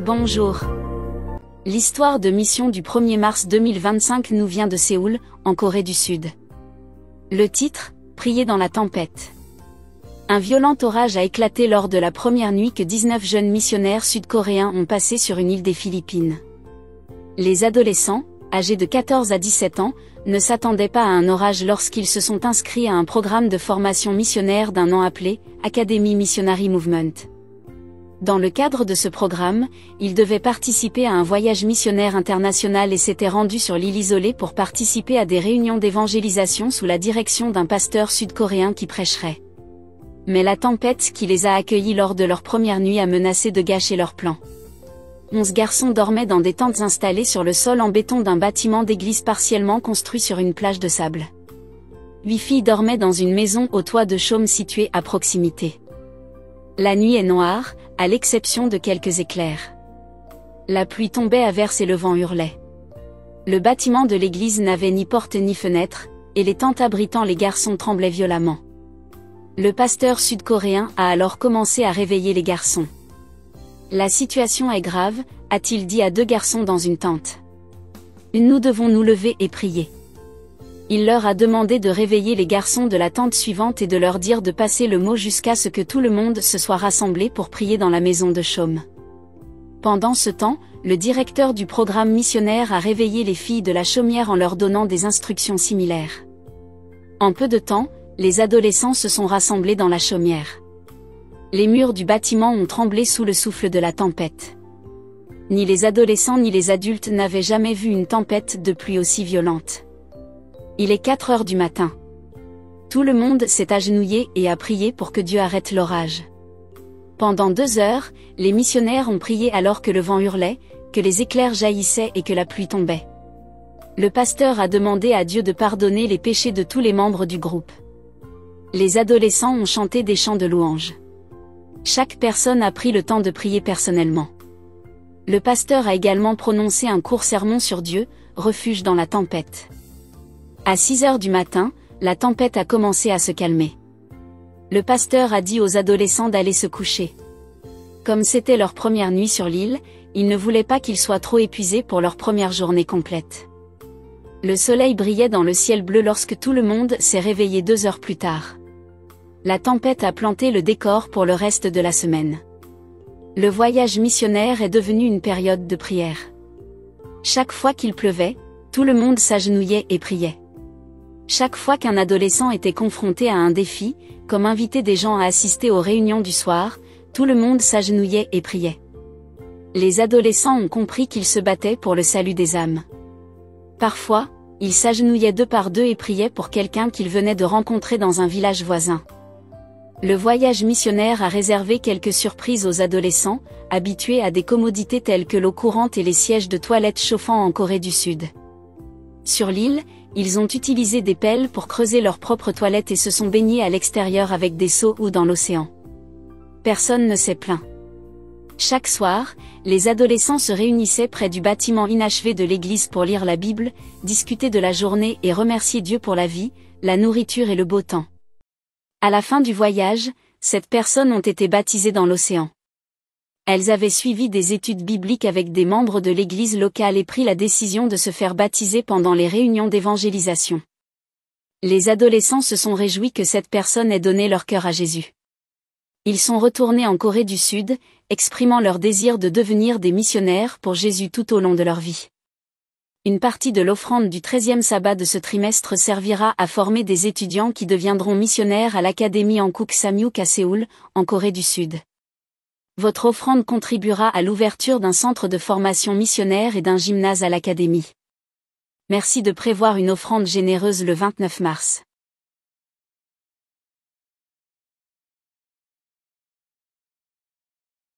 Bonjour. L'histoire de mission du 1er mars 2025 nous vient de Séoul, en Corée du Sud. Le titre, Prier dans la tempête. Un violent orage a éclaté lors de la première nuit que 19 jeunes missionnaires sud-coréens ont passé sur une île des Philippines. Les adolescents, âgés de 14 à 17 ans, ne s'attendaient pas à un orage lorsqu'ils se sont inscrits à un programme de formation missionnaire d'un an appelé Academy Missionary Movement. Dans le cadre de ce programme, ils devaient participer à un voyage missionnaire international et s'étaient rendus sur l'île isolée pour participer à des réunions d'évangélisation sous la direction d'un pasteur sud-coréen qui prêcherait. Mais la tempête qui les a accueillis lors de leur première nuit a menacé de gâcher leurs plans. 11 garçons dormaient dans des tentes installées sur le sol en béton d'un bâtiment d'église partiellement construit sur une plage de sable. 8 filles dormaient dans une maison au toit de chaume située à proximité. La nuit est noire, à l'exception de quelques éclairs. La pluie tombait à verse et le vent hurlait. Le bâtiment de l'église n'avait ni porte ni fenêtre, et les tentes abritant les garçons tremblaient violemment. Le pasteur sud-coréen a alors commencé à réveiller les garçons. La situation est grave, a-t-il dit à 2 garçons dans une tente. Nous devons nous lever et prier. Il leur a demandé de réveiller les garçons de la tente suivante et de leur dire de passer le mot jusqu'à ce que tout le monde se soit rassemblé pour prier dans la maison de chaume. Pendant ce temps, le directeur du programme missionnaire a réveillé les filles de la chaumière en leur donnant des instructions similaires. En peu de temps, les adolescents se sont rassemblés dans la chaumière. Les murs du bâtiment ont tremblé sous le souffle de la tempête. Ni les adolescents ni les adultes n'avaient jamais vu une tempête de pluie aussi violente. Il est 4 heures du matin. Tout le monde s'est agenouillé et a prié pour que Dieu arrête l'orage. Pendant 2 heures, les missionnaires ont prié alors que le vent hurlait, que les éclairs jaillissaient et que la pluie tombait. Le pasteur a demandé à Dieu de pardonner les péchés de tous les membres du groupe. Les adolescents ont chanté des chants de louange. Chaque personne a pris le temps de prier personnellement. Le pasteur a également prononcé un court sermon sur Dieu, refuge dans la tempête. À 6 heures du matin, la tempête a commencé à se calmer. Le pasteur a dit aux adolescents d'aller se coucher. Comme c'était leur première nuit sur l'île, il ne voulait pas qu'ils soient trop épuisés pour leur première journée complète. Le soleil brillait dans le ciel bleu lorsque tout le monde s'est réveillé 2 heures plus tard. La tempête a planté le décor pour le reste de la semaine. Le voyage missionnaire est devenu une période de prière. Chaque fois qu'il pleuvait, tout le monde s'agenouillait et priait. Chaque fois qu'un adolescent était confronté à un défi, comme inviter des gens à assister aux réunions du soir, tout le monde s'agenouillait et priait. Les adolescents ont compris qu'ils se battaient pour le salut des âmes. Parfois, ils s'agenouillaient 2 par 2 et priaient pour quelqu'un qu'ils venaient de rencontrer dans un village voisin. Le voyage missionnaire a réservé quelques surprises aux adolescents, habitués à des commodités telles que l'eau courante et les sièges de toilettes chauffants en Corée du Sud. Sur l'île, ils ont utilisé des pelles pour creuser leurs propres toilettes et se sont baignés à l'extérieur avec des seaux ou dans l'océan. Personne ne s'est plaint. Chaque soir, les adolescents se réunissaient près du bâtiment inachevé de l'église pour lire la Bible, discuter de la journée et remercier Dieu pour la vie, la nourriture et le beau temps. À la fin du voyage, 7 personnes ont été baptisées dans l'océan. Elles avaient suivi des études bibliques avec des membres de l'église locale et pris la décision de se faire baptiser pendant les réunions d'évangélisation. Les adolescents se sont réjouis que cette personne ait donné leur cœur à Jésus. Ils sont retournés en Corée du Sud, exprimant leur désir de devenir des missionnaires pour Jésus tout au long de leur vie. Une partie de l'offrande du 13e sabbat de ce trimestre servira à former des étudiants qui deviendront missionnaires à l'Académie Hankook Samyuk à Séoul, en Corée du Sud. Votre offrande contribuera à l'ouverture d'un centre de formation missionnaire et d'un gymnase à l'académie. Merci de prévoir une offrande généreuse le 29 mars.